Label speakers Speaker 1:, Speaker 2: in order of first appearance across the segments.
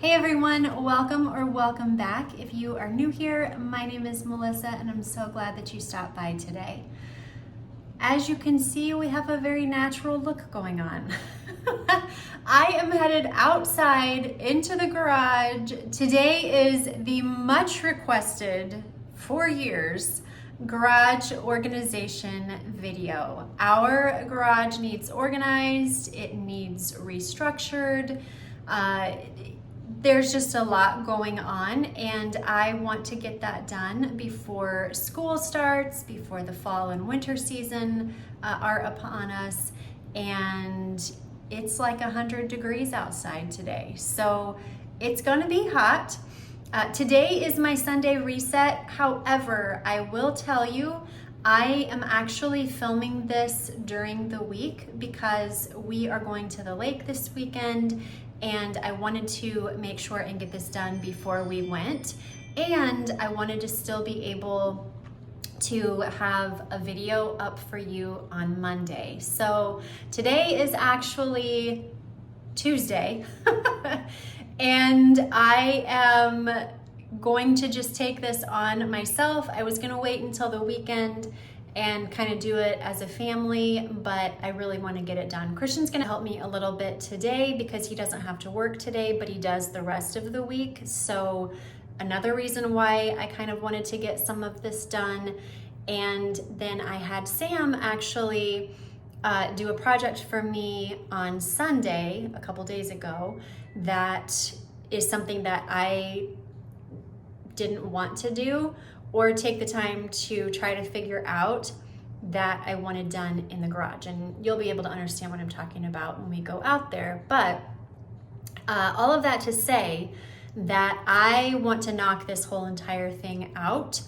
Speaker 1: Hey everyone, welcome or welcome back. If you are new here, my name is Melissa and I'm so glad that you stopped by today. As you can see, we have a very natural look going on. I am headed outside into the garage. Today is the much requested, for years, garage organization video. Our garage needs organized, it needs restructured. There's just a lot going on and I want to get that done before school starts, before the fall and winter season are upon us, and it's like 100 degrees outside today. So it's gonna be hot. Today is my Sunday reset. However, I will tell you, I am actually filming this during the week because we are going to the lake this weekend and I wanted to make sure and get this done before we went. And I wanted to still be able to have a video up for you on Monday. So today is actually Tuesday and I am going to just take this on myself. I was gonna wait until the weekend and kind of do it as a family, but I really want to get it done. Christian's gonna help me a little bit today because he doesn't have to work today, but he does the rest of the week. So another reason why I kind of wanted to get some of this done. And then I had Sam actually do a project for me on Sunday, a couple days ago, that is something that I didn't want to do or take the time to try to figure out that I wanted done in the garage. And you'll be able to understand what I'm talking about when we go out there. But all of that to say that I want to knock this whole entire thing out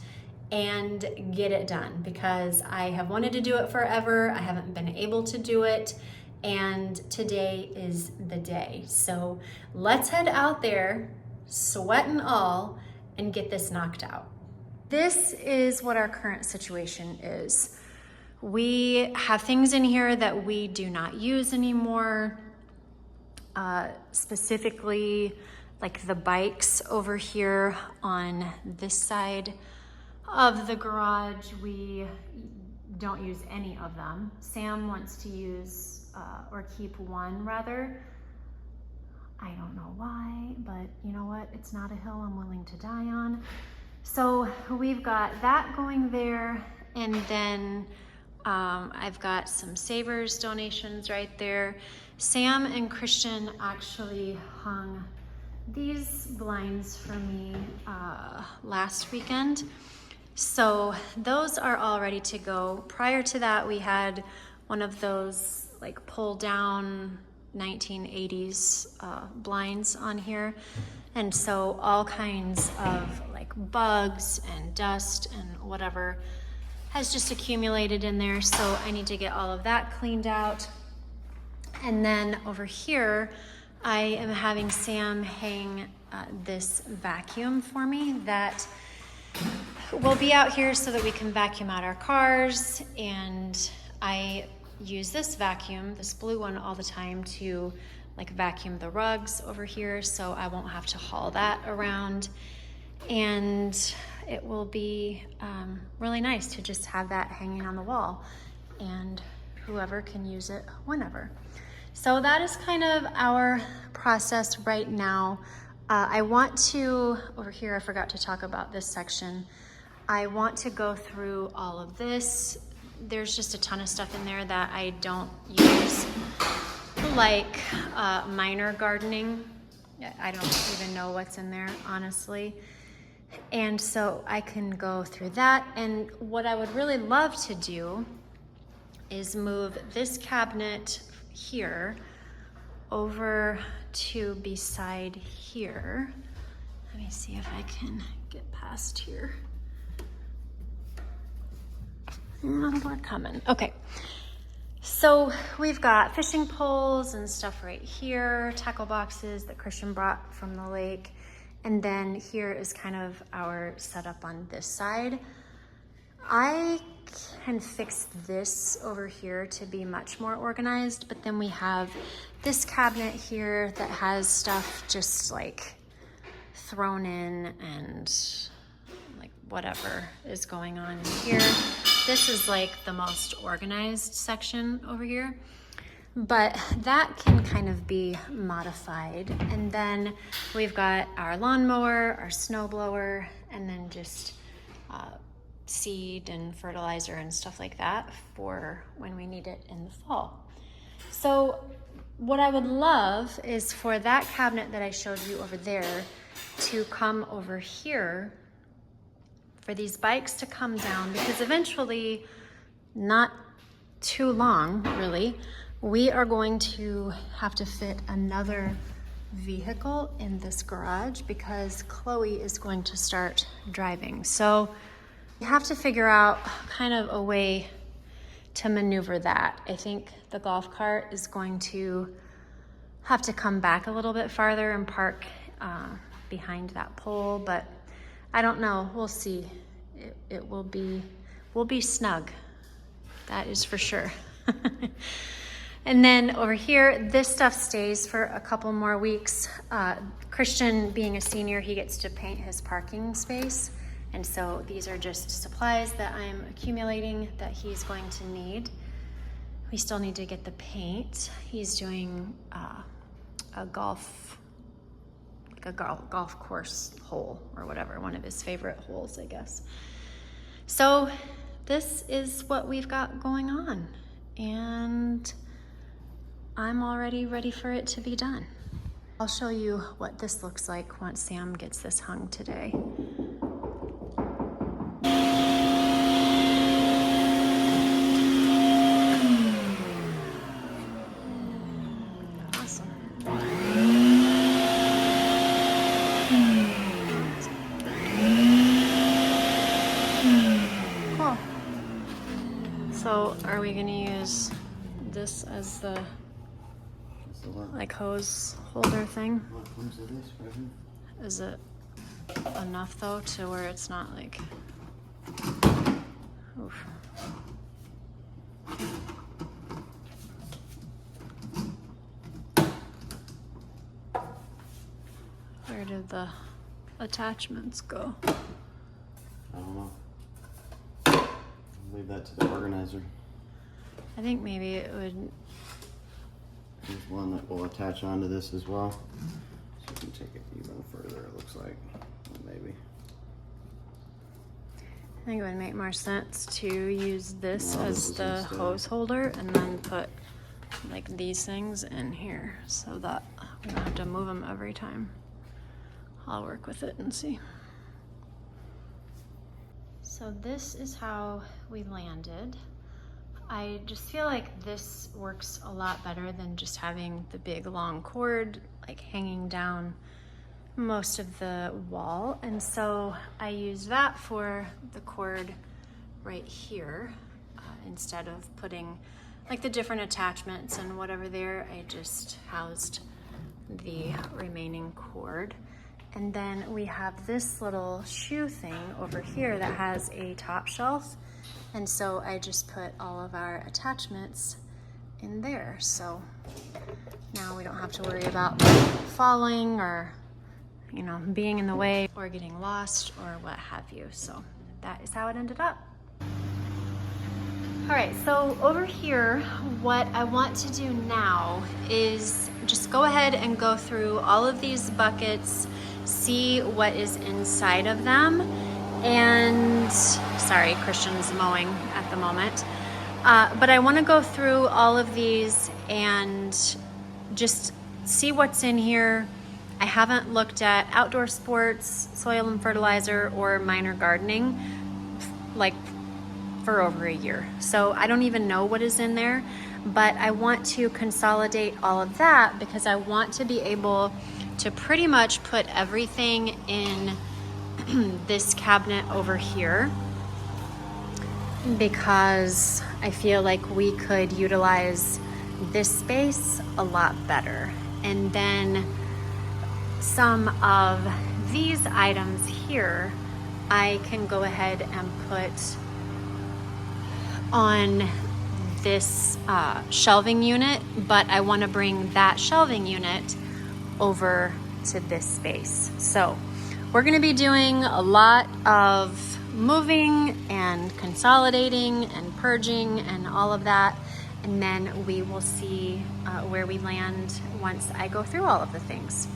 Speaker 1: and get it done because I have wanted to do it forever. I haven't been able to do it. And today is the day. So let's head out there, sweat and all, and get this knocked out. This is what our current situation is. We have things in here that we do not use anymore. Specifically, like the bikes over here on this side of the garage, we don't use any of them. Sam wants to use, or keep one rather. I don't know why, but you know what? It's not a hill I'm willing to die on. So we've got that going there, and then I've got some Savers donations right there. Sam and Christian actually hung these blinds for me last weekend. So those are all ready to go. Prior to that, we had one of those like pull down 1980s blinds on here. And so all kinds of like bugs and dust and whatever has just accumulated in there. So I need to get all of that cleaned out. And then over here, I am having Sam hang this vacuum for me that will be out here so that we can vacuum out our cars. And I use this vacuum, this blue one, all the time to like vacuum the rugs over here, so I won't have to haul that around. And it will be really nice to just have that hanging on the wall and whoever can use it whenever. So that is kind of our process right now. I want to, over here I forgot to talk about this section. I want to go through all of this. There's just a ton of stuff in there that I don't use, like minor gardening. I don't even know what's in there, honestly. And so I can go through that. And what I would really love to do is move this cabinet here over to beside here. Let me see if I can get past here. We're coming. Okay. So we've got fishing poles and stuff right here, tackle boxes that Christian brought from the lake. And then here is kind of our setup on this side. I can fix this over here to be much more organized, but then we have this cabinet here that has stuff just like thrown in and like whatever is going on here. This is like the most organized section over here, but that can kind of be modified. And then we've got our lawnmower, our snow blower, and then just seed and fertilizer and stuff like that for when we need it in the fall. So what I would love is for that cabinet that I showed you over there to come over here, for these bikes to come down, because eventually, not too long really, we are going to have to fit another vehicle in this garage because Chloe is going to start driving. So we have to figure out kind of a way to maneuver that. I think the golf cart is going to have to come back a little bit farther and park behind that pole, but I don't know, we'll see. We'll be snug, that is for sure. And then over here, this stuff stays for a couple more weeks. Christian, being a senior, he gets to paint his parking space. And so these are just supplies that I'm accumulating that he's going to need. We still need to get the paint. He's doing a golf course hole or whatever, one of his favorite holes, I guess. So this is what we've got going on, and I'm already ready for it to be done. I'll show you what this looks like once Sam gets this hung today. So are we gonna use this as the like hose holder thing? Is it enough though to where it's not like, oof. Where did the attachments go?
Speaker 2: I don't know. Leave that to the organizer.
Speaker 1: I think maybe it would.
Speaker 2: There's one that will attach onto this as well. So you can take it even further, it looks like. Maybe.
Speaker 1: I think it would make more sense to use this as the hose holder and then put like these things in here so that we don't have to move them every time. I'll work with it and see. So this is how we landed. I just feel like this works a lot better than just having the big long cord like hanging down most of the wall. And so I use that for the cord right here. Instead of putting like the different attachments and whatever there, I just housed the remaining cord. And then we have this little shoe thing over here that has a top shelf. And so I just put all of our attachments in there. So now we don't have to worry about falling or, you know, being in the way or getting lost or what have you. So that is how it ended up. All right, so over here, what I want to do now is just go ahead and go through all of these buckets, see what is inside of them. And sorry, Christian's mowing at the moment. But I want to go through all of these and just see what's in here. I haven't looked at outdoor sports, soil and fertilizer, or minor gardening like for over a year. So I don't even know what is in there, but I want to consolidate all of that because I want to be able to pretty much put everything in this cabinet over here, because I feel like we could utilize this space a lot better. And then some of these items here I can go ahead and put on this shelving unit, but I want to bring that shelving unit over to this space. So we're gonna be doing a lot of moving and consolidating and purging and all of that. And then we will see where we land once I go through all of the things.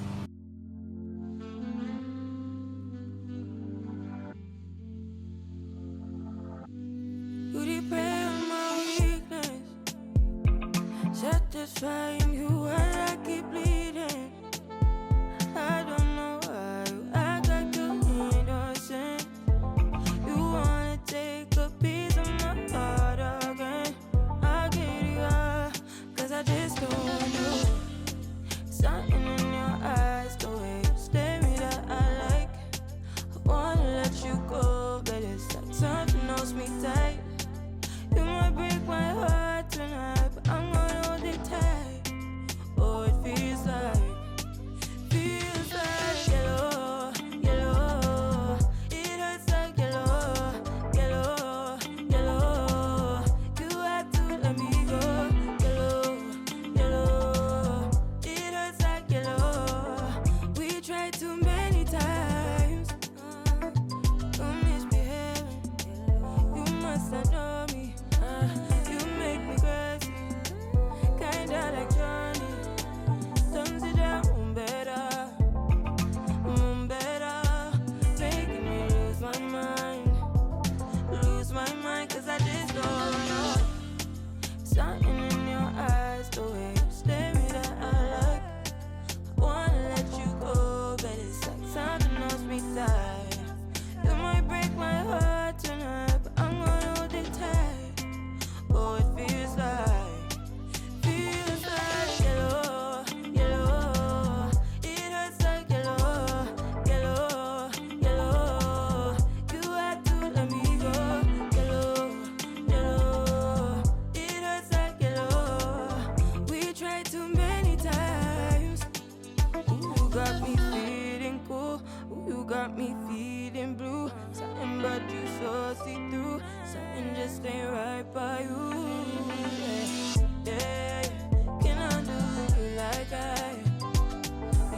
Speaker 3: Satisfying you while I keep bleeding. I don't know why you act like you innocent. You wanna take a piece of my heart again. I get it up, cause I just don't want you. Something in your eyes, the way you stare at me that I like. I wanna let you go, but it's like something holds me tight. You might break my heart tonight, but I'm gonna hold it tight. Oh, it feels like yellow, yellow. It hurts like yellow, yellow, yellow. You have to let me go, yellow, yellow. It hurts like yellow. We tried too many times. Don't misbehave. You must not know me. You make me crazy, kinda like Shawnee. Don't sit down, better, making me lose my mind, cause I just don't know. Something in your eyes, the way you stare at me that I like. I wanna let you go, but it's like something holds me tight. You might break my heart tonight, but I'm gonna hold it tight. Oh, it feels like yellow, yellow. It hurts like yellow, yellow, yellow. You had to let me go, yellow, yellow. It hurts like yellow. We tried too many times. Ooh, you got me feeling cool. Ooh, you got me feeling blue. Something but you so see-through. Something just ain't right by you. Yeah, can I do you like I?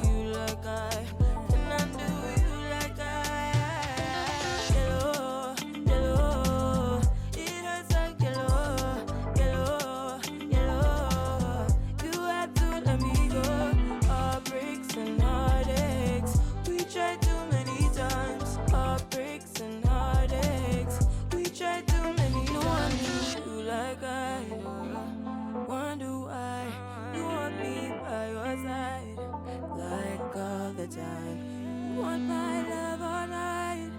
Speaker 3: You like I? Can I do you like I? Yellow, yellow. It hurts like yellow, yellow, yellow. You have to let me go. Heartbreaks and heartaches. We tried too many times. Heartbreaks and heartaches. We tried too many. No one knew you like I. Wonder why you want me by your side, like all the time. You want my love all night,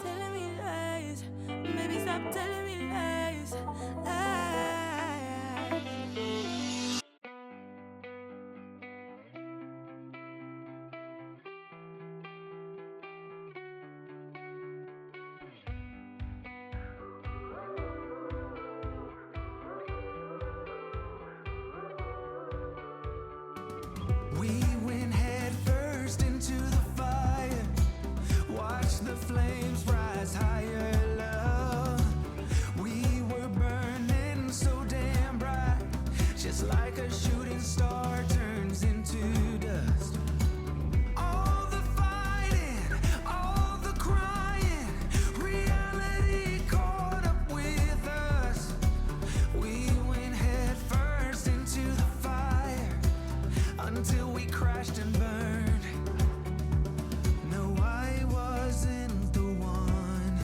Speaker 3: telling me lies. Maybe stop telling me lies.
Speaker 4: We went head first into the fire, watched the flames rise higher, love. We were burning so damn bright, just like a shooting star turns into dust. All the fighting, all the crying, reality caught up with us. We went head first into the fire, until we crashed and burned. No, I wasn't the one,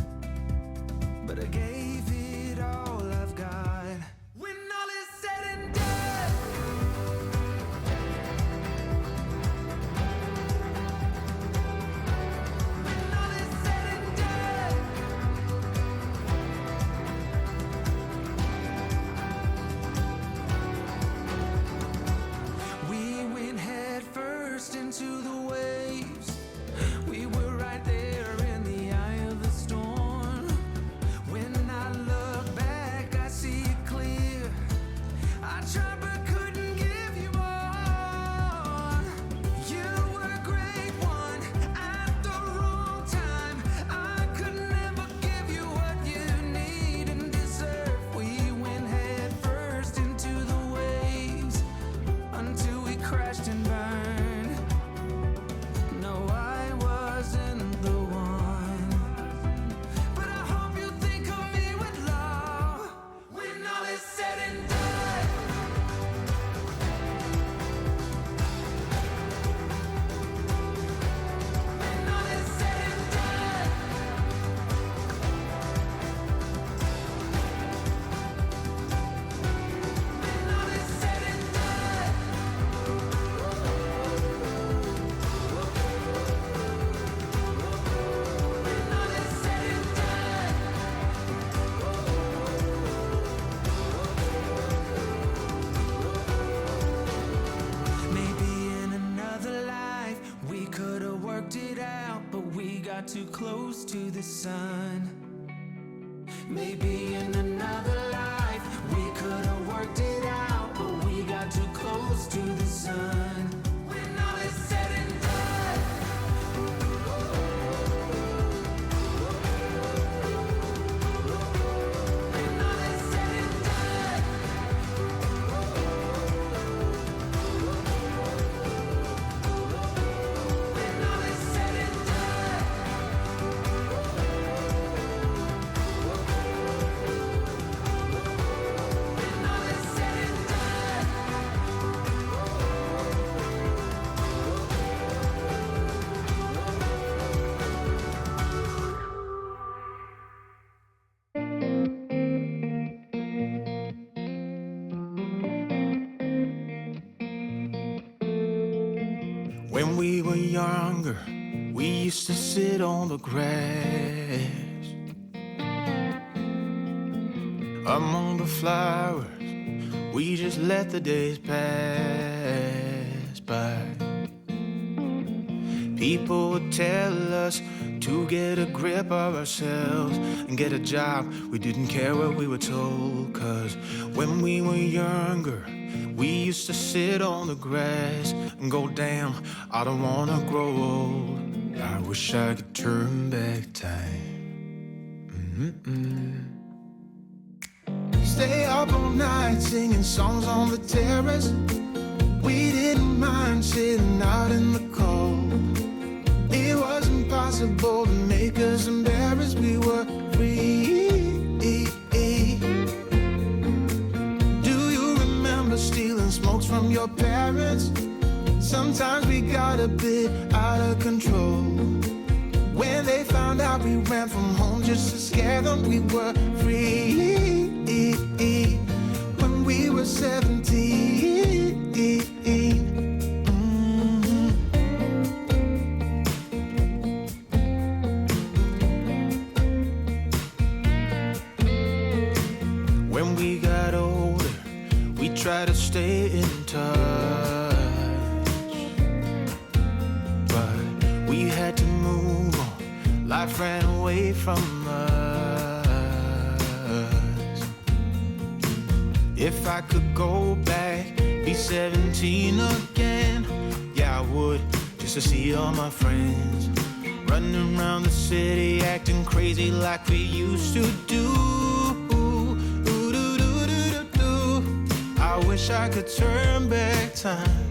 Speaker 4: but I gave it all I've got. When all is said and done, got too close to the sun. Maybe in another life we could have worked it out, but we got too close to the sun. When all is said and done, when all is said and done, when all is said and done, when all is said and done. When we were younger, we used to sit on the grass among the flowers. We just let the days pass by. People would tell us to get a grip of ourselves and get a job. We didn't care what we were told, 'cause when we were younger, we used to sit on the grass and go, damn, I don't wanna grow old. I wish I could turn back time. Stay up all night singing songs on the terrace. We didn't mind sitting out in the cold. It was impossible to make us embarrassed. We were free. Do you remember stealing smokes from your parents? Sometimes we got a bit out of control. When they found out we ran from home just to scare them, we were free. When we were 17. When we got older, we tried to stay in touch, but we had to move on. Life ran away from us. If I could go back, be 17 again, yeah, I would, just to see all my friends running around the city, acting crazy like we used to do. I wish I could turn back time.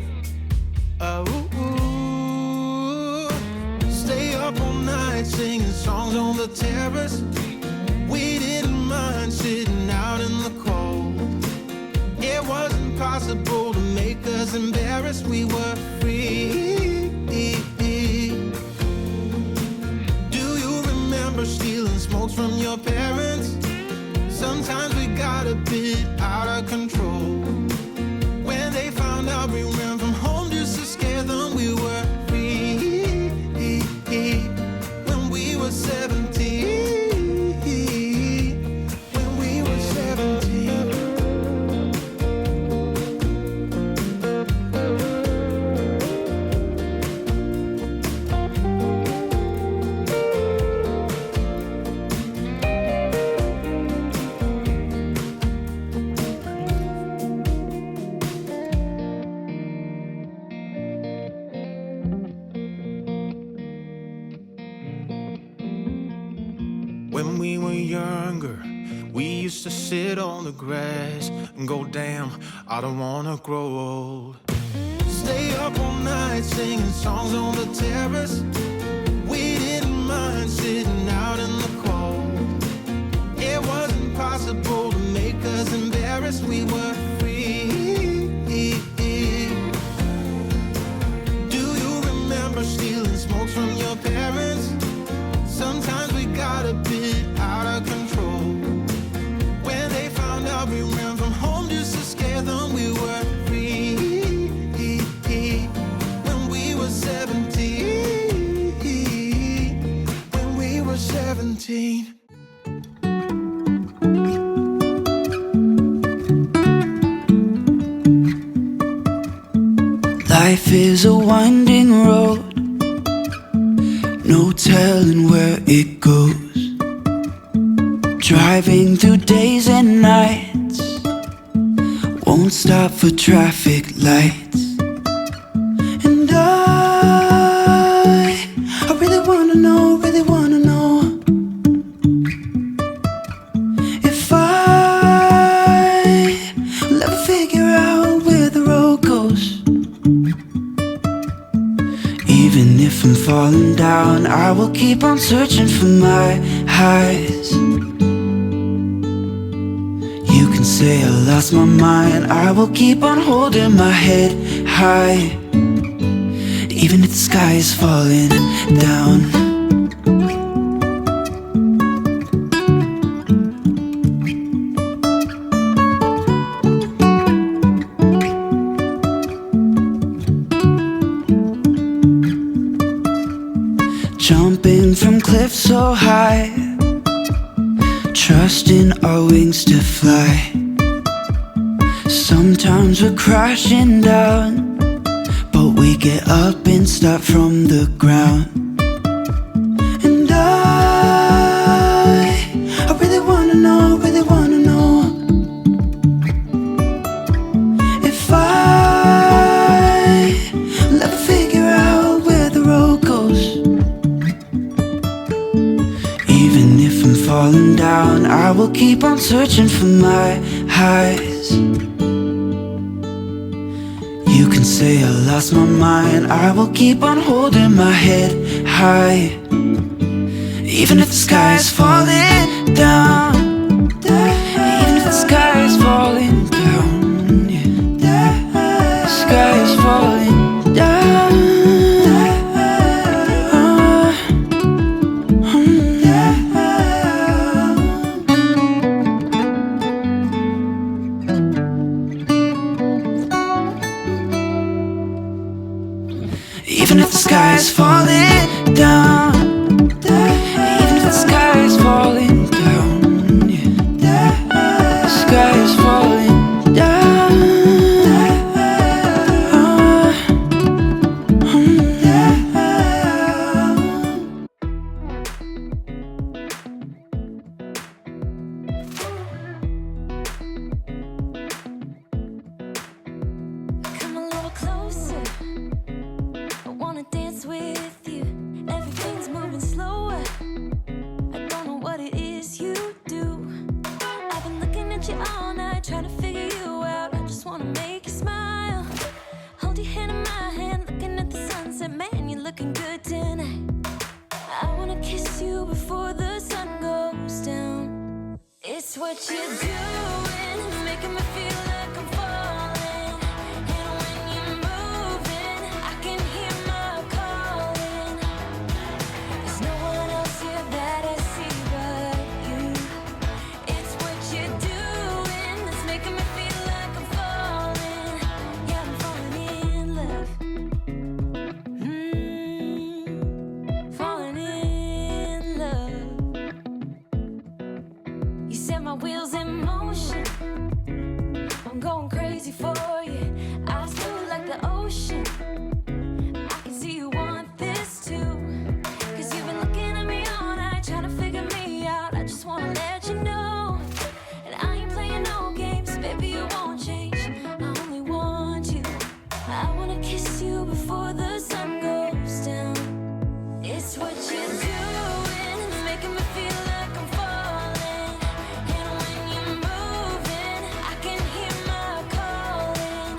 Speaker 4: Stay up all night singing songs on the terrace. We didn't mind sitting out in the cold. It wasn't possible to make us embarrassed. We were free. Do you remember stealing smokes from your parents? Sometimes we got a bit out of control. When they found out we ran from home just to scare them, we were free. When we were 17. When we were 17. When we were younger, we used to sit on the grass and go, damn, I don't wanna grow old. Stay up all night singing songs on the terrace. We didn't mind sitting out in the cold. It wasn't possible to make us embarrassed. We were free. Do you remember stealing smokes from your parents? Sometimes we got a bit out of control. When they found out we ran from home just to scare them, we were free. When we were 17. When we were 17. Life is a winding road, no
Speaker 5: telling where it goes. Driving through days and nights, won't stop for traffic lights. And I really wanna know, if I'll ever figure out where the road goes. Even if I'm falling down, I will keep on searching for my highs. You can say I lost my mind, I will keep on holding my head high. Even if the sky is falling down. Jumping from cliffs so high, trusting our wings to fly. Sometimes we're crashing down, but we get up and start from the ground. And I really wanna know, if I'll ever figure out where the road goes. Even if I'm falling down, I will keep on searching for my highs. You can say I lost my mind, I will keep on holding my head high. Even if the sky is falling down, even if the sky is falling down, yeah. The sky is falling down. Even if the sky is falling down, even if the sky is falling down, yeah. The sky is falling down.
Speaker 3: Come a little closer, I wanna dance with you. Everything's moving slower, I don't know what it is you do. I've been looking at you all night, trying to figure you out. I just wanna make you smile. Hold your hand in my hand, looking at the sunset. Man, you're looking good tonight. I wanna kiss you before the sun goes down. It's what you're doing, making me feel like I'm falling. And when you're moving, I can hear my calling. There's no one else here that I see but you. It's what you're doing that's making me feel like I'm falling. Yeah, I'm falling in love. Falling in love. You set my wheels in motion, I'm going crazy for you. Eyes blue like the ocean, I can see you want this too. Cause you've been looking at me all night, trying to figure me out. I just wanna let you know, and I ain't playing no games, baby, you won't change. I only want you. I wanna kiss you before the sun goes down. It's what you're doing, making me feel like I'm falling. And when you're moving, I can hear my calling.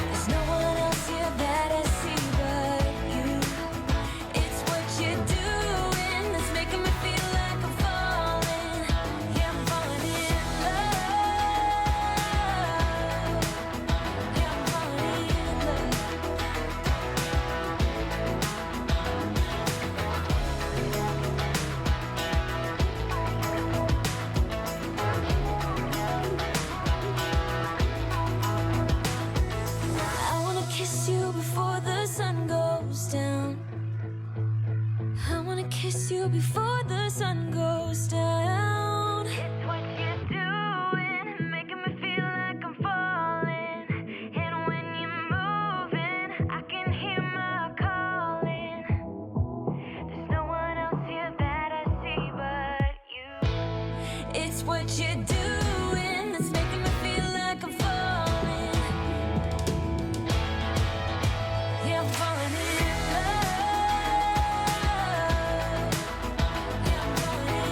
Speaker 3: There's no one else here that I see but you. It's what you're doing that's making me feel like I'm falling. Yeah, I'm falling in love. Yeah, I'm falling in love. I wanna kiss you before the sun goes down. I wanna kiss you before the sun goes down. It's what you're doing, making me feel like I'm falling. And when you're moving, I can hear my calling. There's no what you're doing that's making me feel like I'm falling. Yeah, I'm falling in love. Yeah, I'm falling in love. Yeah, I'm falling in love.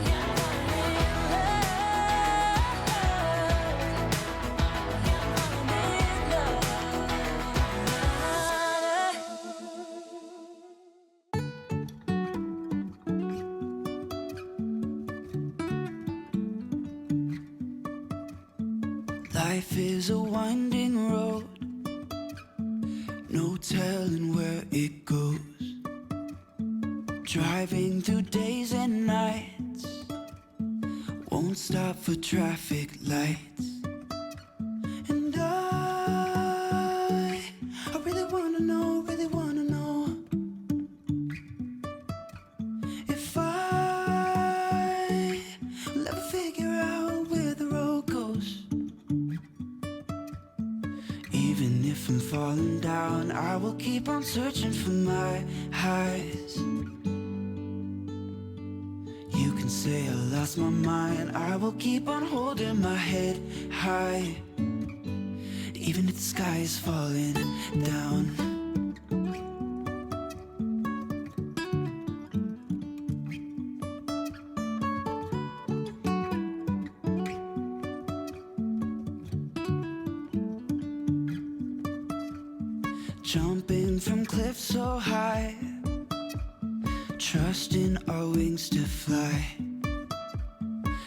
Speaker 3: Yeah, I'm falling in love.
Speaker 5: Life is a winding road, no telling where it goes. Driving through days and nights, won't stop for traffic lights. And I really wanna know if I will ever figure out where the road goes. Even if I'm falling down, I will keep on searching for my highs. You can say I lost my mind, I will keep on holding my head high. Even if the sky is falling down. Jumping from cliffs so high, trusting our wings to fly.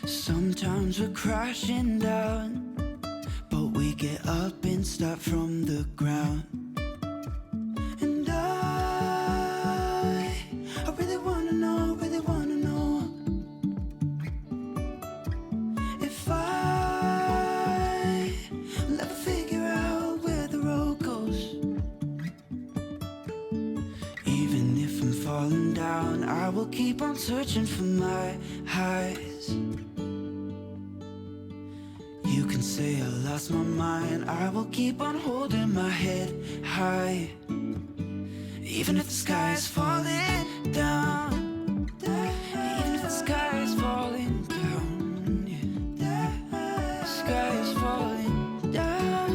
Speaker 5: Sometimes we're crashing down, but we get up and start from the ground. And I really wanna know if I will ever figure out where the road goes. Even if I'm falling down, I will keep on searching for my highs. You can say I lost my mind, I will keep on holding my head high. Even if the sky is falling down. Even if the sky is falling down, yeah. The sky is falling down.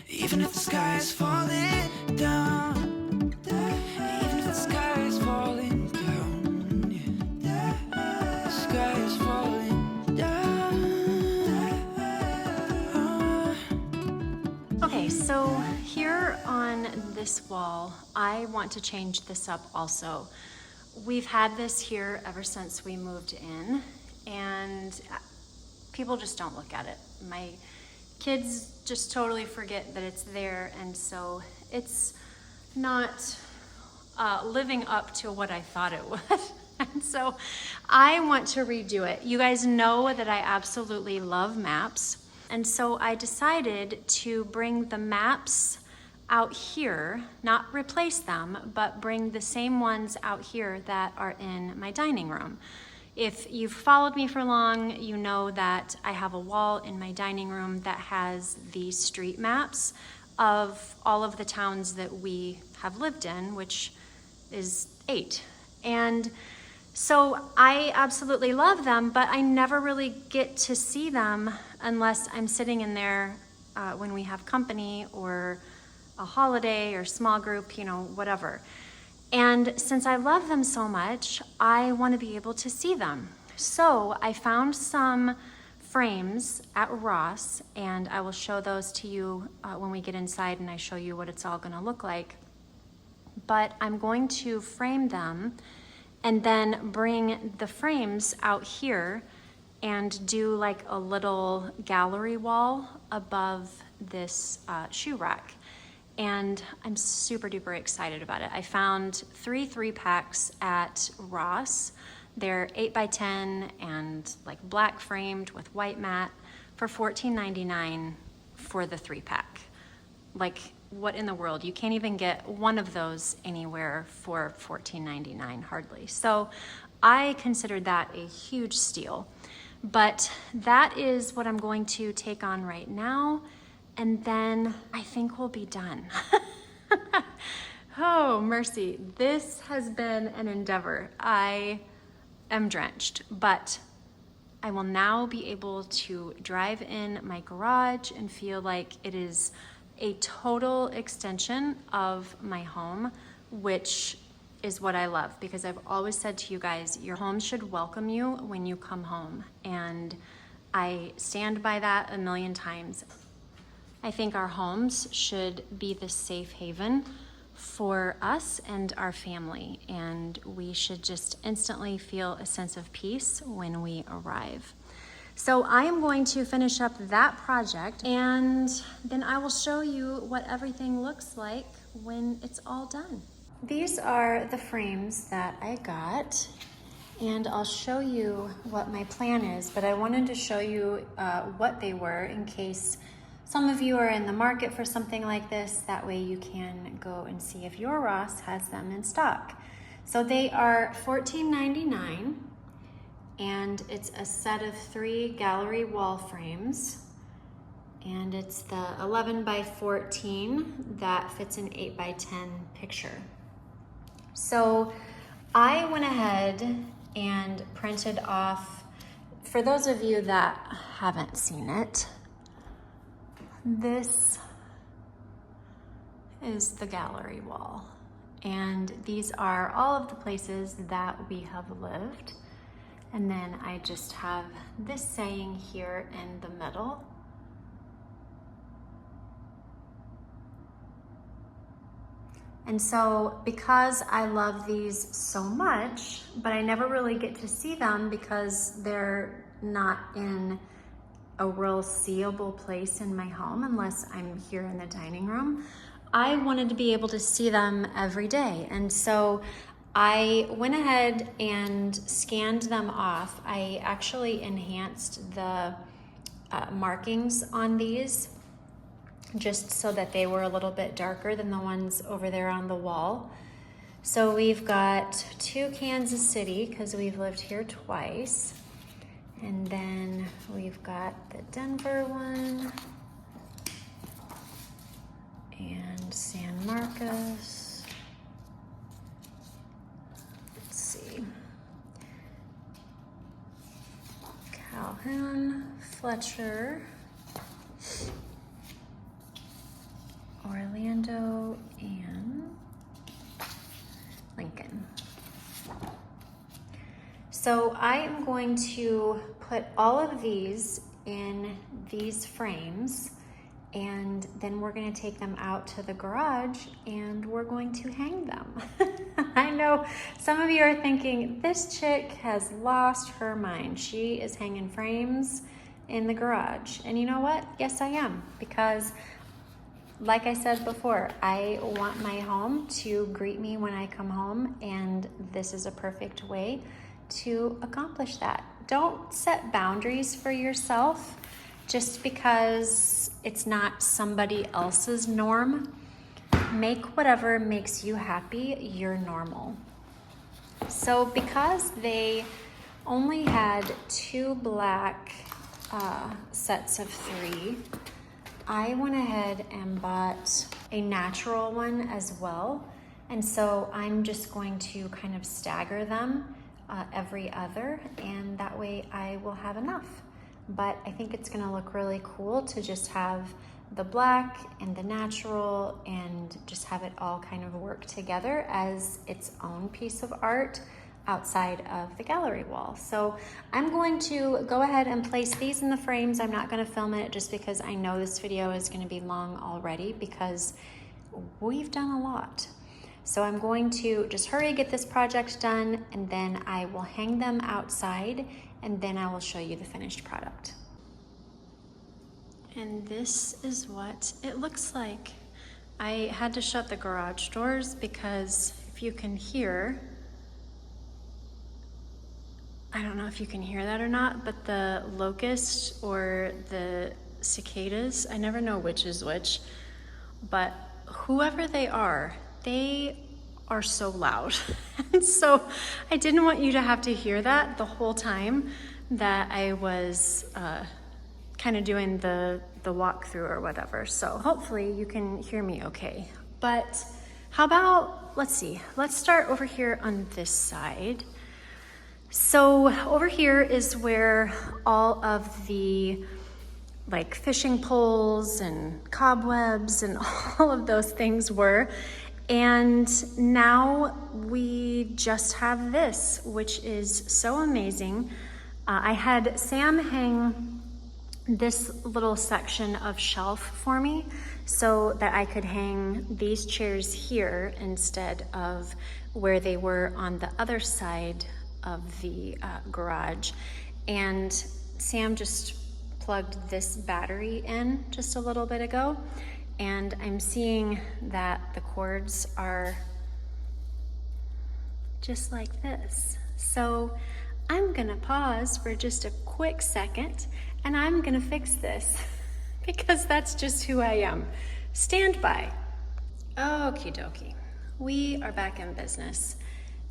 Speaker 5: Even if the sky is falling down. Even if the sky is falling down, yeah. The sky is falling down.
Speaker 1: Okay, so here on this wall, I want to change this up also. We've had this here ever since we moved in, and people just don't look at it. My kids just totally forget that it's there, and so it's not living up to what I thought it would. And so I want to redo it. You guys know that I absolutely love maps, and so I decided to bring the maps out here, not replace them, but bring the same ones out here that are in my dining room. If you've followed me for long, you know that I have a wall in my dining room that has the street maps of all of the towns that we have lived in, which is 8. And so I absolutely love them, but I never really get to see them unless I'm sitting in there when we have company or a holiday or small group, you know, whatever. And since I love them so much, I want to be able to see them. So I found some frames at Ross, and I will show those to you when we get inside and I show you what it's all going to look like. But I'm going to frame them and then bring the frames out here and do like a little gallery wall above this shoe rack. And I'm super duper excited about it. I found 3 3-packs at Ross. They're 8x10 and like black framed with white matte for $14.99 for the 3-pack. Like, what in the world? You can't even get one of those anywhere for $14.99, hardly. So I considered that a huge steal. But that is what I'm going to take on right now, and then I think we'll be done. Oh, mercy. This has been an endeavor. I am drenched, but I will now be able to drive in my garage and feel like it is a total extension of my home, which is what I love, because I've always said to you guys, your home should welcome you when you come home. And I stand by that a million times. I think our homes should be the safe haven for us and our family, and we should just instantly feel a sense of peace when we arrive. So I am going to finish up that project, and then I will show you what everything looks like when it's all done. These are the frames that I got, and I'll show you what my plan is, but I wanted to show you what they were in case some of you are in the market for something like this. That way you can go and see if your Ross has them in stock. So they are $14.99, and it's a set of 3 gallery wall frames, and it's the 11 by 14 that fits an 8 by 10 picture. So I went ahead and printed off, for those of you that haven't seen it, this is the gallery wall. And these are all of the places that we have lived. And then I just have this saying here in the middle. And so because I love these so much, but I never really get to see them because they're not in a real seeable place in my home unless I'm here in the dining room, I wanted to be able to see them every day. And so I went ahead and scanned them off. I actually enhanced the markings on these just so that they were a little bit darker than the ones over there on the wall. So we've got 2 Kansas City, because we've lived here twice. And then we've got the Denver one, and San Marcos. Let's see. Calhoun, Fletcher, Orlando, and Lincoln. So I am going to put all of these in these frames, and then we're going to take them out to the garage and we're going to hang them. I know some of you are thinking, this chick has lost her mind. She is hanging frames in the garage. And you know what? Yes, I am, because like I said before, I want my home to greet me when I come home, and this is a perfect way to accomplish that. Don't set boundaries for yourself just because it's not somebody else's norm. Make whatever makes you happy your normal. So because they only had 2 black sets of 3, I went ahead and bought a natural one as well. And so I'm just going to kind of stagger them every other, and that way I will have enough. But I think it's gonna look really cool to just have the black and the natural and just have it all kind of work together as its own piece of art outside of the gallery wall. So I'm going to go ahead and place these in the frames. I'm not gonna film it just because I know this video is gonna be long already, because we've done a lot. So I'm going to just hurry, get this project done, and then I will hang them outside, and then I will show you the finished product. And this is what it looks like. I had to shut the garage doors because if you can hear, I don't know if you can hear that or not, but the locusts or the cicadas, I never know which is which, but whoever they are are so loud. And so I didn't want you to have to hear that the whole time that I was kind of doing the walkthrough or whatever. So hopefully you can hear me okay. But how about, let's start over here on this side. So over here is where all of the like fishing poles and cobwebs and all of those things were. And now we just have this, which is so amazing. I had Sam hang this little section of shelf for me so that I could hang these chairs here instead of where they were on the other side of the garage. And Sam just plugged this battery in just a little bit ago, and I'm seeing that the cords are just like this. So I'm gonna pause for just a quick second and I'm gonna fix this because that's just who I am. Stand by. Okie dokie, we are back in business.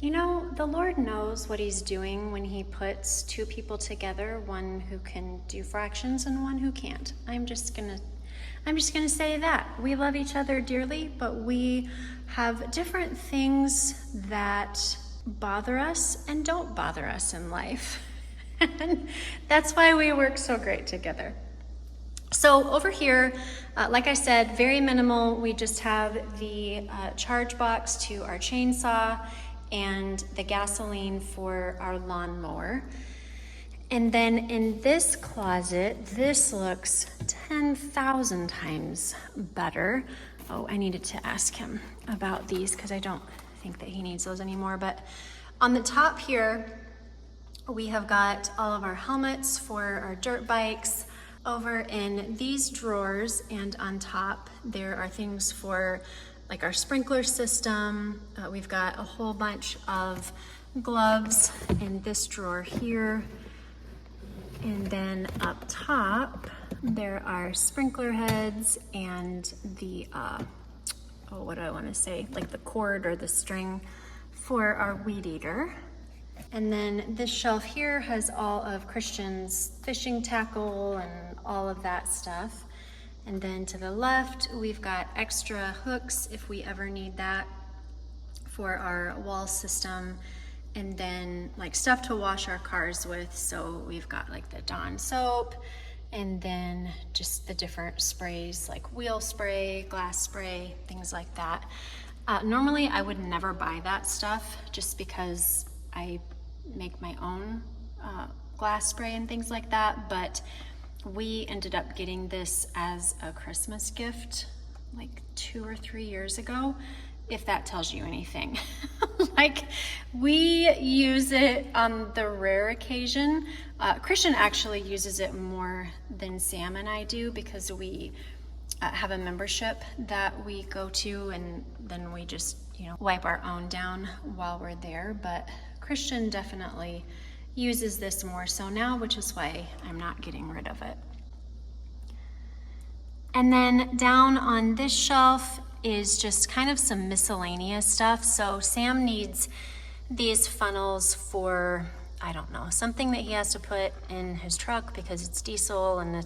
Speaker 1: You know, the Lord knows what he's doing when he puts two people together, one who can do fractions and one who can't. I'm just gonna say that. We love each other dearly, but we have different things that bother us and don't bother us in life. And that's why we work so great together. So over here, like I said, very minimal. We just have the charge box to our chainsaw and the gasoline for our lawnmower. And then in this closet, this looks 10,000 times better. Oh, I needed to ask him about these because I don't think that he needs those anymore. But on the top here, we have got all of our helmets for our dirt bikes. Over in these drawers and on top, there are things for like our sprinkler system. We've got a whole bunch of gloves in this drawer here. And then up top, there are sprinkler heads and the, what do I want to say? Like the cord or the string for our weed eater. And then this shelf here has all of Christian's fishing tackle and all of that stuff. And then to the left, we've got extra hooks if we ever need that for our wall system. And then like stuff to wash our cars with. So we've got like the Dawn soap and then just the different sprays like wheel spray, glass spray, things like that. Normally I would never buy that stuff just because I make my own glass spray and things like that. But we ended up getting this as a Christmas gift like 2 or 3 years ago, if that tells you anything. Like we use it on the rare occasion. Christian actually uses it more than Sam and I do because we have a membership that we go to and then we just, wipe our own down while we're there. But Christian definitely uses this more so now, which is why I'm not getting rid of it. And then down on this shelf is just kind of some miscellaneous stuff. So Sam needs these funnels for, I don't know, something that he has to put in his truck because it's diesel and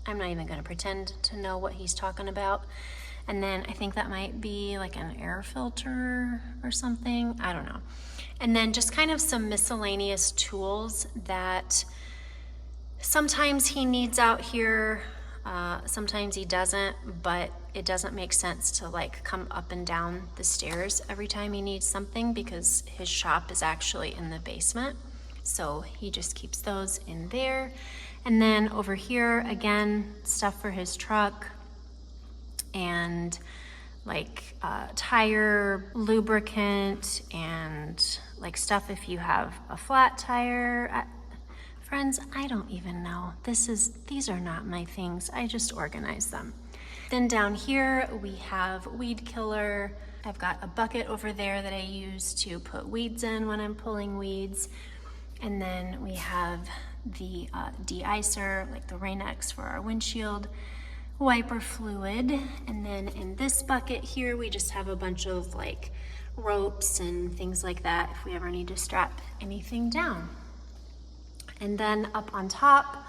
Speaker 1: I'm not even gonna pretend to know what he's talking about. And then I think that might be like an air filter or something, I don't know. And then just kind of some miscellaneous tools that sometimes he needs out here, sometimes he doesn't, but it doesn't make sense to like come up and down the stairs every time he needs something because his shop is actually in the basement. So he just keeps those in there. And then over here, again, stuff for his truck and like tire lubricant and like stuff if you have a flat tire. Friends, I don't even know. These are not my things. I just organize them. Then down here we have weed killer. I've got a bucket over there that I use to put weeds in when I'm pulling weeds. And then we have the de-icer, like the Rain-X for our windshield, wiper fluid. And then in this bucket here, we just have a bunch of like ropes and things like that if we ever need to strap anything down. And then up on top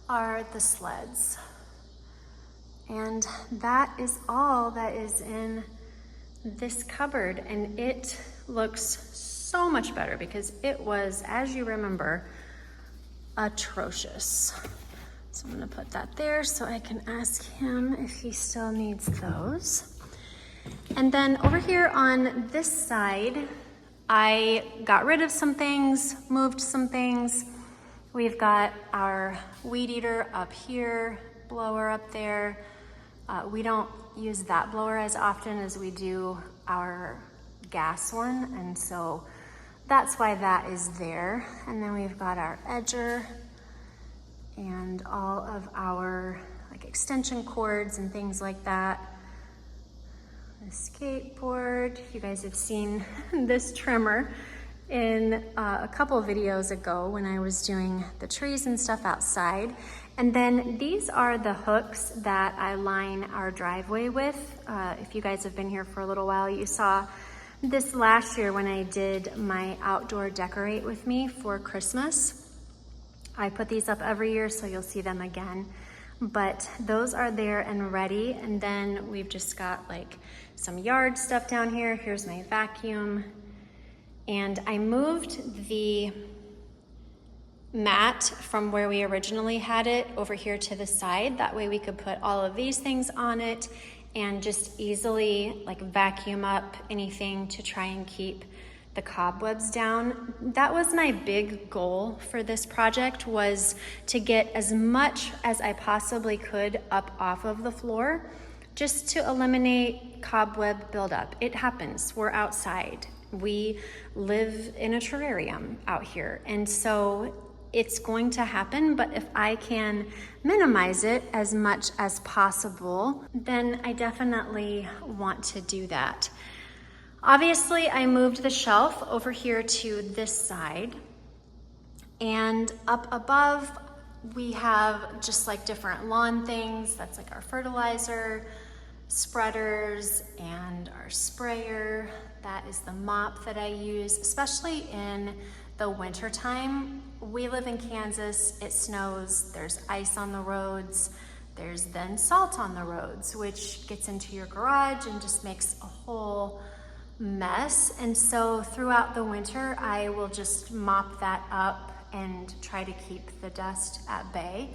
Speaker 1: are the sleds. And that is all that is in this cupboard, and it looks so much better because it was, as you remember, atrocious. So I'm gonna put that there so I can ask him if he still needs those. And then over here on this side, I got rid of some things, moved some things. We've got our weed eater up here, blower up there. We don't use that blower as often as we do our gas one, and so that's why that is there. And then we've got our edger and all of our like extension cords and things like that. The skateboard, you guys have seen this trimmer in a couple of videos ago when I was doing the trees and stuff outside. And then these are the hooks that I line our driveway with. If you guys have been here for a little while, you saw this last year when I did my outdoor decorate with me for Christmas. I put these up every year, so you'll see them again. But those are there and ready. And then we've just got like some yard stuff down here. Here's my vacuum. And I moved the mat from where we originally had it over here to the side. That way we could put all of these things on it and just easily like vacuum up anything to try and keep the cobwebs down. That was my big goal for this project, was to get as much as I possibly could up off of the floor just to eliminate cobweb buildup. It happens, we're outside. We live in a terrarium out here, and so it's going to happen, but if I can minimize it as much as possible, then I definitely want to do that. Obviously, I moved the shelf over here to this side, and up above, we have just like different lawn things. That's like our fertilizer, spreaders, and our sprayer. That is the mop that I use, especially in the winter time. We live in Kansas, it snows, there's ice on the roads, there's then salt on the roads, which gets into your garage and just makes a whole mess. And so throughout the winter, I will just mop that up and try to keep the dust at bay.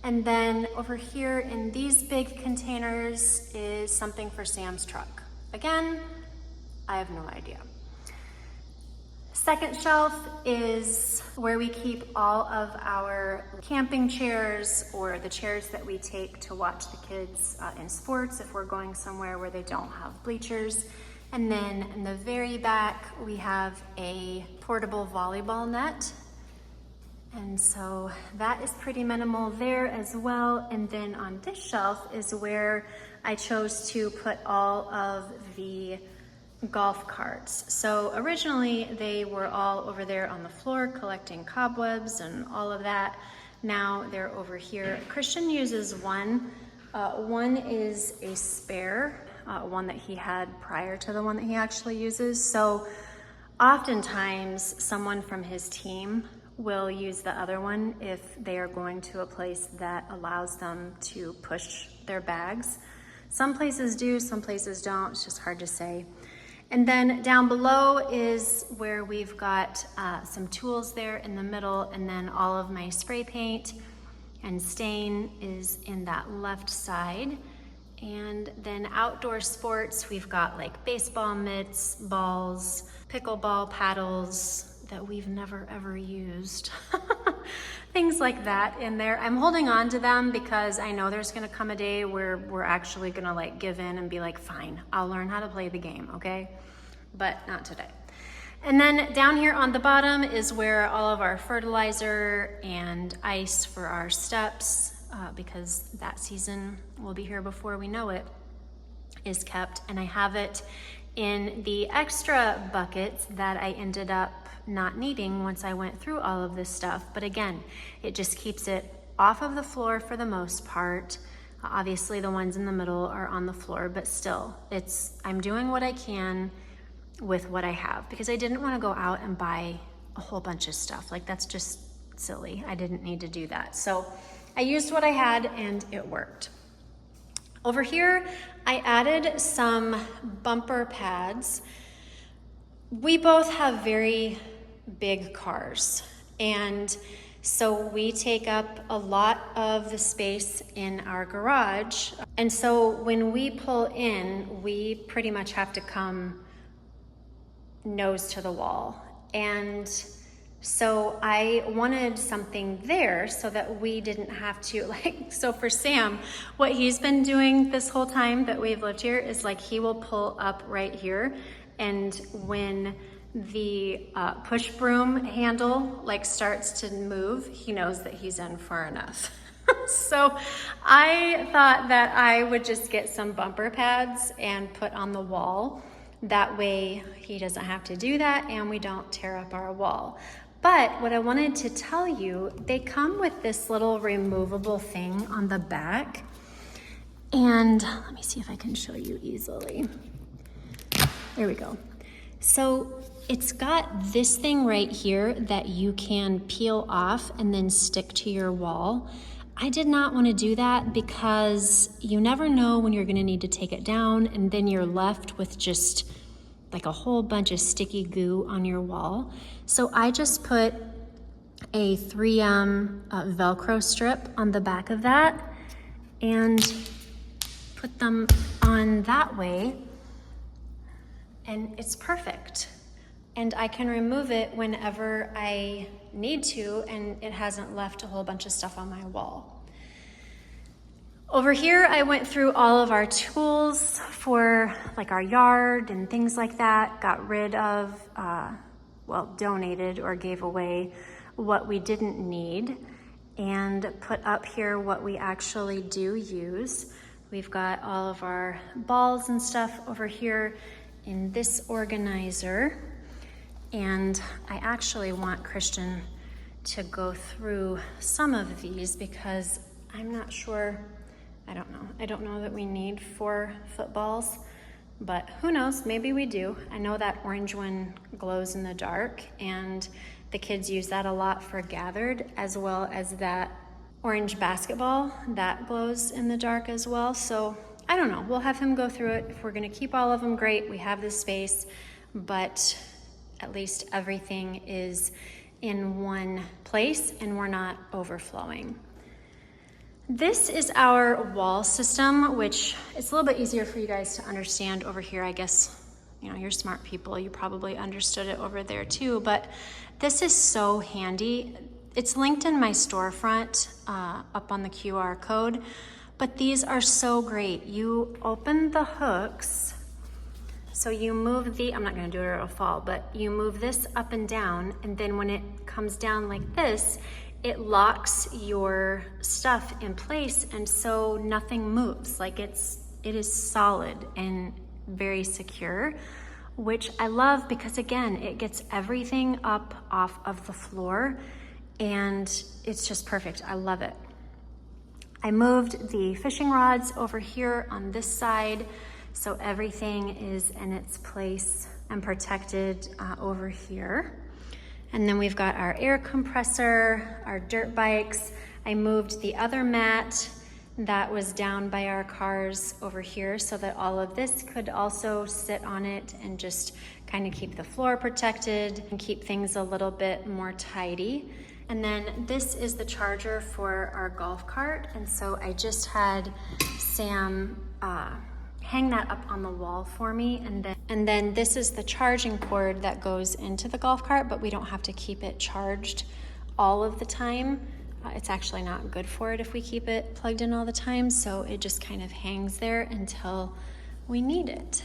Speaker 1: And then over here in these big containers is something for Sam's truck. Again, I have no idea. Second shelf is where we keep all of our camping chairs or the chairs that we take to watch the kids in sports if we're going somewhere where they don't have bleachers. And then in the very back, we have a portable volleyball net. And so that is pretty minimal there as well. And then on this shelf is where I chose to put all of the golf carts. So originally they were all over there on the floor collecting cobwebs and all of that. Now they're over here. Christian uses one. One is a spare, one that he had prior to the one that he actually uses. So oftentimes someone from his team will use the other one if they are going to a place that allows them to push their bags. Some places do, some places don't. It's just hard to say. And then down below is where we've got some tools there in the middle, and then all of my spray paint and stain is in that left side. And then outdoor sports, we've got like baseball mitts, balls, pickleball paddles that we've never ever used. Things like that in there. I'm holding on to them because I know there's gonna come a day where we're actually gonna like give in and be like, fine, I'll learn how to play the game, okay? But not today. And then down here on the bottom is where all of our fertilizer and ice for our steps, because that season will be here before we know it, is kept. And I have it in the extra buckets that I ended up not needing once I went through all of this stuff. But again, it just keeps it off of the floor for the most part. Obviously the ones in the middle are on the floor, but still, I'm doing what I can with what I have because I didn't want to go out and buy a whole bunch of stuff. Like that's just silly. I didn't need to do that. So I used what I had and it worked. Over here, I added some bumper pads. We both have very big cars, and so we take up a lot of the space in our garage. And so when we pull in, we pretty much have to come nose to the wall. And so I wanted something there so that we didn't have to, like, so for Sam, what he's been doing this whole time that we've lived here is like he will pull up right here, and when the push broom handle like starts to move, he knows that he's in far enough. So I thought that I would just get some bumper pads and put on the wall. That way he doesn't have to do that and we don't tear up our wall. But what I wanted to tell you, they come with this little removable thing on the back. And let me see if I can show you easily. There we go. So it's got this thing right here that you can peel off and then stick to your wall. I did not want to do that because you never know when you're going to need to take it down, and then you're left with just like a whole bunch of sticky goo on your wall. So I just put a 3M Velcro strip on the back of that and put them on that way, and it's perfect. And I can remove it whenever I need to, and it hasn't left a whole bunch of stuff on my wall. Over here, I went through all of our tools for like our yard and things like that, got rid of, donated or gave away what we didn't need, and put up here what we actually do use. We've got all of our balls and stuff over here in this organizer. And I actually want Christian to go through some of these because I'm not sure, I don't know that we need 4 footballs, but who knows, maybe we do. I know that orange one glows in the dark, and the kids use that a lot for gathered, as well as that orange basketball that glows in the dark as well. So I don't know, we'll have him go through it. If we're gonna keep all of them, great, we have the space, but at least everything is in one place and we're not overflowing. This is our wall system, which it's a little bit easier for you guys to understand over here. I guess, you know, you're smart people, you probably understood it over there too, but this is so handy. It's linked in my storefront up on the QR code, but these are so great. You open the hooks, so you move the, I'm not gonna do it or it'll fall, but you move this up and down, and then when it comes down like this, it locks your stuff in place, and so nothing moves. Like it is solid and very secure, which I love because again, it gets everything up off of the floor and it's just perfect. I love it. I moved the fishing rods over here on this side, so everything is in its place and protected over here. And then we've got our air compressor, our dirt bikes. I moved the other mat that was down by our cars over here so that all of this could also sit on it and just kind of keep the floor protected and keep things a little bit more tidy. And then this is the charger for our golf cart. And so I just had Sam hang that up on the wall for me, and then this is the charging cord that goes into the golf cart, but we don't have to keep it charged all of the time. It's actually not good for it if we keep it plugged in all the time, so it just kind of hangs there until we need it.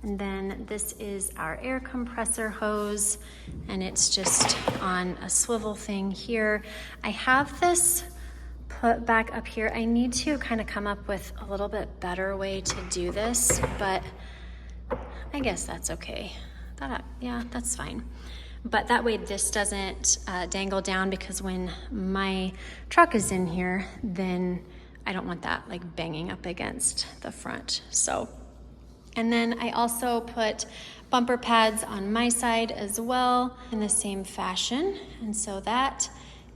Speaker 1: And then this is our air compressor hose, and it's just on a swivel thing here. I have this put back up here. I need to kind of come up with a little bit better way to do this, but I guess that's okay. Yeah, that's fine. But that way this doesn't dangle down, because when my truck is in here, then I don't want that like banging up against the front. So, and then I also put bumper pads on my side as well in the same fashion. And so that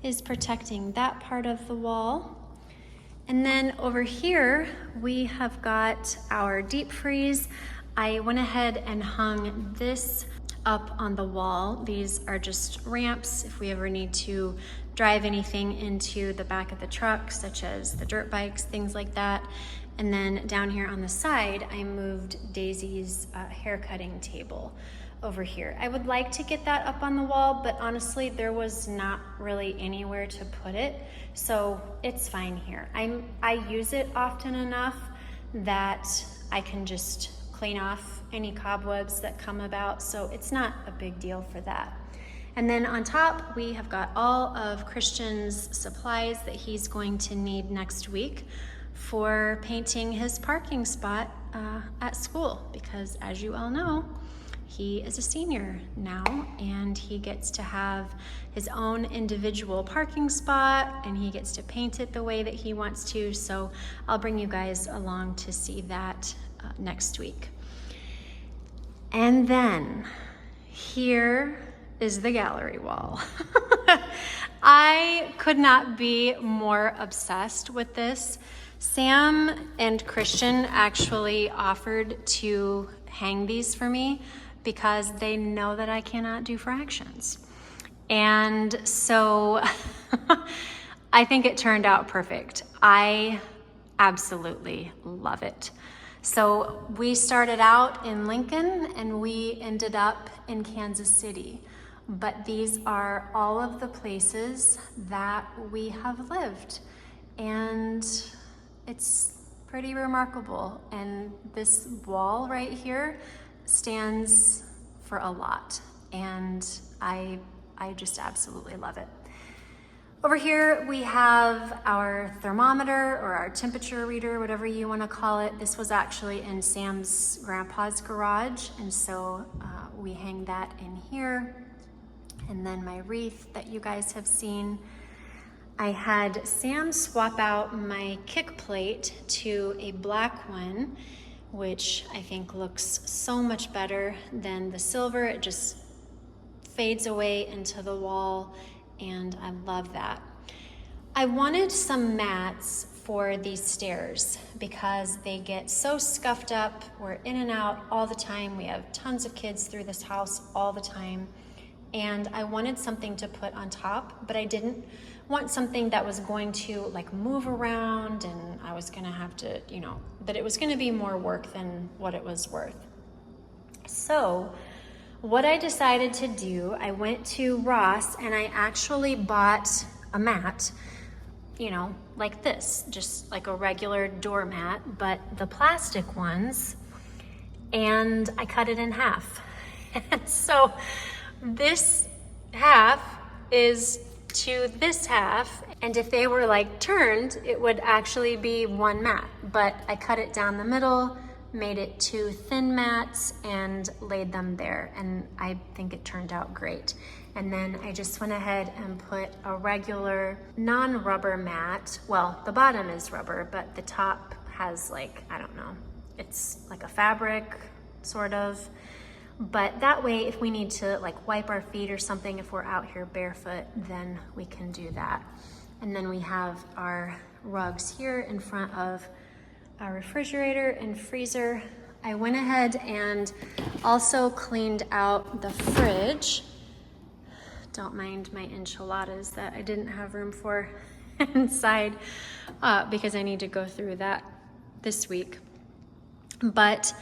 Speaker 1: is protecting that part of the wall. And then over here, we have got our deep freeze. I went ahead and hung this up on the wall. These are just ramps if we ever need to drive anything into the back of the truck, such as the dirt bikes, things like that. And then down here on the side, I moved Daisy's hair cutting table over here. I would like to get that up on the wall, but honestly, there was not really anywhere to put it. So it's fine here. I use it often enough that I can just clean off any cobwebs that come about. So it's not a big deal for that. And then on top, we have got all of Christian's supplies that he's going to need next week for painting his parking spot at school, because as you all know, he is a senior now and he gets to have his own individual parking spot and he gets to paint it the way that he wants to. So I'll bring you guys along to see that next week. And then here is the gallery wall. I could not be more obsessed with this. Sam and Christian actually offered to hang these for me because they know that I cannot do fractions. And so I think it turned out perfect. I absolutely love it. So we started out in Lincoln and we ended up in Kansas City. But these are all of the places that we have lived. And it's pretty remarkable. And this wall right here stands for a lot. And I just absolutely love it. Over here we have our thermometer or our temperature reader, whatever you want to call it. This was actually in Sam's grandpa's garage, and so we hang that in here. And then my wreath that you guys have seen. I had Sam swap out my kick plate to a black one, which I think looks so much better than the silver. It just fades away into the wall, and I love that. I wanted some mats for these stairs because they get so scuffed up. We're in and out all the time. We have tons of kids through this house all the time. And I wanted something to put on top, but I didn't want something that was going to like move around and I was gonna have to, that it was gonna be more work than what it was worth. So what I decided to do, I went to Ross and I actually bought a mat, like this, just like a regular doormat, but the plastic ones, and I cut it in half. And so this half is to this half, and if they were like turned, it would actually be one mat, but I cut it down the middle, made it 2 thin mats and laid them there, and I think it turned out great. And then I just went ahead and put a regular non-rubber mat. Well, the bottom is rubber, but the top has it's like a fabric sort of. But that way, if we need to like wipe our feet or something, if we're out here barefoot, then we can do that. And then we have our rugs here in front of our refrigerator and freezer. I went ahead and also cleaned out the fridge. Don't mind my enchiladas that I didn't have room for inside because I need to go through that this week. But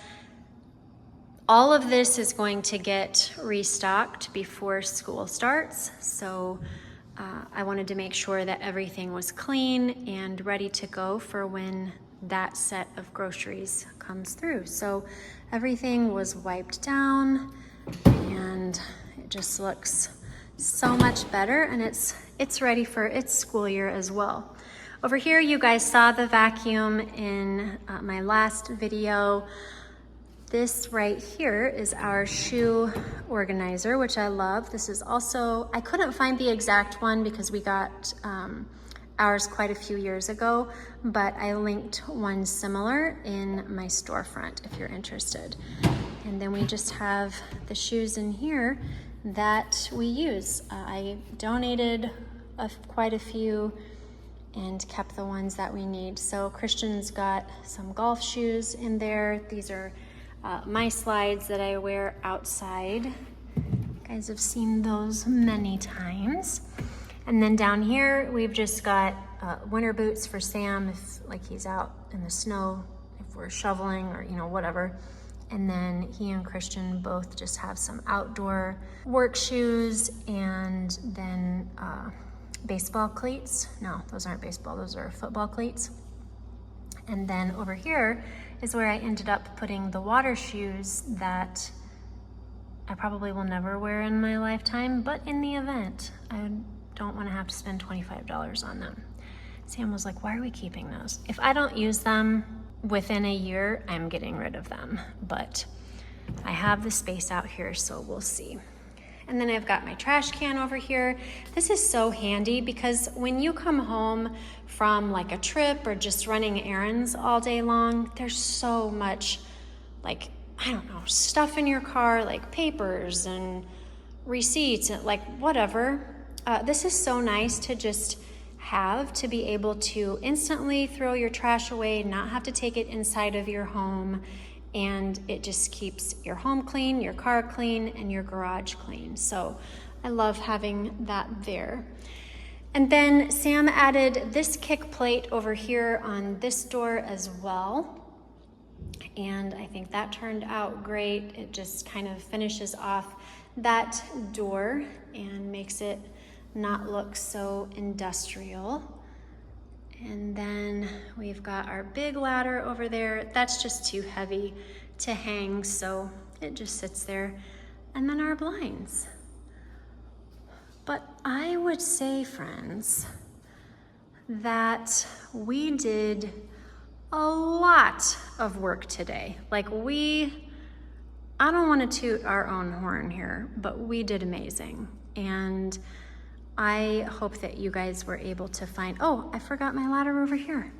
Speaker 1: all of this is going to get restocked before school starts. So I wanted to make sure that everything was clean and ready to go for when that set of groceries comes through. So everything was wiped down and it just looks so much better, and it's ready for its school year as well. Over here, you guys saw the vacuum in my last video. This right here is our shoe organizer, which I love. This is also, I couldn't find the exact one because we got ours quite a few years ago, but I linked one similar in my storefront if you're interested. And then we just have the shoes in here that we use. I donated quite a few and kept the ones that we need. So Christian's got some golf shoes in there. These are my slides that I wear outside. You guys have seen those many times. And then down here, we've just got winter boots for Sam if like he's out in the snow, if we're shoveling or whatever. And then he and Christian both just have some outdoor work shoes, and then baseball cleats. No, those aren't baseball, those are football cleats. And then over here is where I ended up putting the water shoes that I probably will never wear in my lifetime, but in the event, I don't want to have to spend $25 on them. Sam was like, why are we keeping those? If I don't use them within a year, I'm getting rid of them, but I have the space out here, so we'll see. And then I've got my trash can over here. This is so handy because when you come home from like a trip or just running errands all day long, there's so much like, I don't know, stuff in your car, like papers and receipts and like whatever. This is so nice to just have, to be able to instantly throw your trash away, not have to take it inside of your home, and it just keeps your home clean, your car clean, and your garage clean. So I love having that there. And then Sam added this kick plate over here on this door as well. And I think that turned out great. It just kind of finishes off that door and makes it not look so industrial. And then we've got our big ladder over there. That's just too heavy to hang, so it just sits there. And then our blinds. But I would say, friends, that we did a lot of work today. Like I don't want to toot our own horn here, but we did amazing. And I hope that you guys were able to find, oh, I forgot my ladder over here.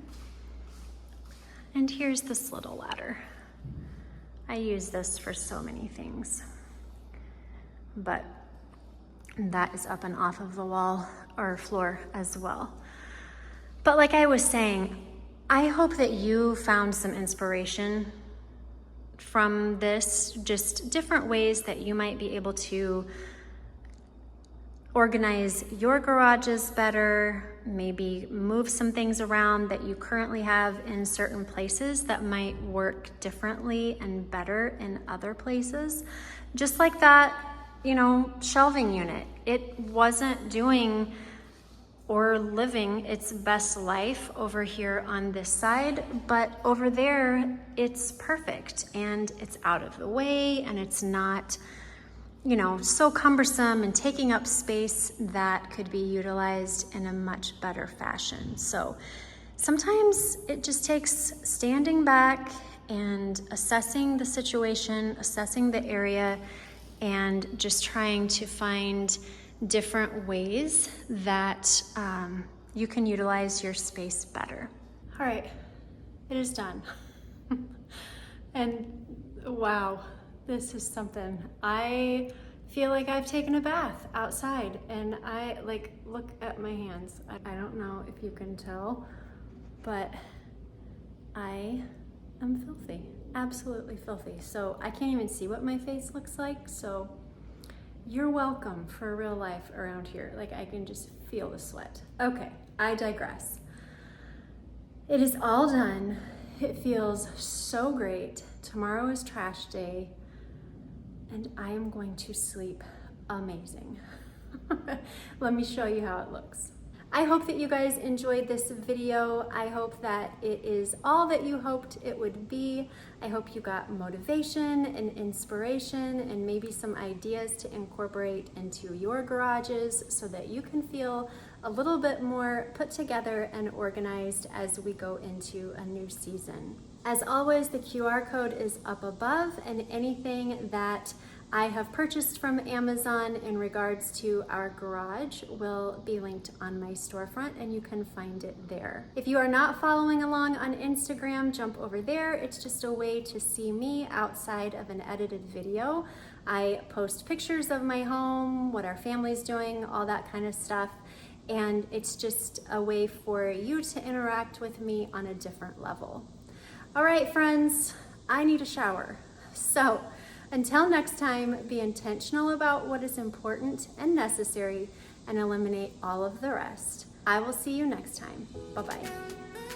Speaker 1: And here's this little ladder. I use this for so many things. But that is up and off of the wall or floor as well. But like I was saying, I hope that you found some inspiration from this, just different ways that you might be able to organize your garages better, maybe move some things around that you currently have in certain places that might work differently and better in other places. Just like that, shelving unit. It wasn't doing or living its best life over here on this side, but over there, it's perfect and it's out of the way and it's not so cumbersome and taking up space that could be utilized in a much better fashion. So sometimes it just takes standing back and assessing the situation, assessing the area, and just trying to find different ways that you can utilize your space better. All right, it is done. And wow. This is something. I feel like I've taken a bath outside, and I look at my hands. I don't know if you can tell, but I am filthy, absolutely filthy. So I can't even see what my face looks like. So you're welcome for real life around here. Like I can just feel the sweat. Okay, I digress. It is all done. It feels so great. Tomorrow is trash day. And I am going to sleep amazing. Let me show you how it looks. I hope that you guys enjoyed this video. I hope that it is all that you hoped it would be. I hope you got motivation and inspiration and maybe some ideas to incorporate into your garages so that you can feel a little bit more put together and organized as we go into a new season. As always, the QR code is up above, and anything that I have purchased from Amazon in regards to our garage will be linked on my storefront and you can find it there. If you are not following along on Instagram, jump over there. It's just a way to see me outside of an edited video. I post pictures of my home, what our family's doing, all that kind of stuff. And it's just a way for you to interact with me on a different level. All right, friends, I need a shower. So until next time, be intentional about what is important and necessary and eliminate all of the rest. I will see you next time. Bye-bye.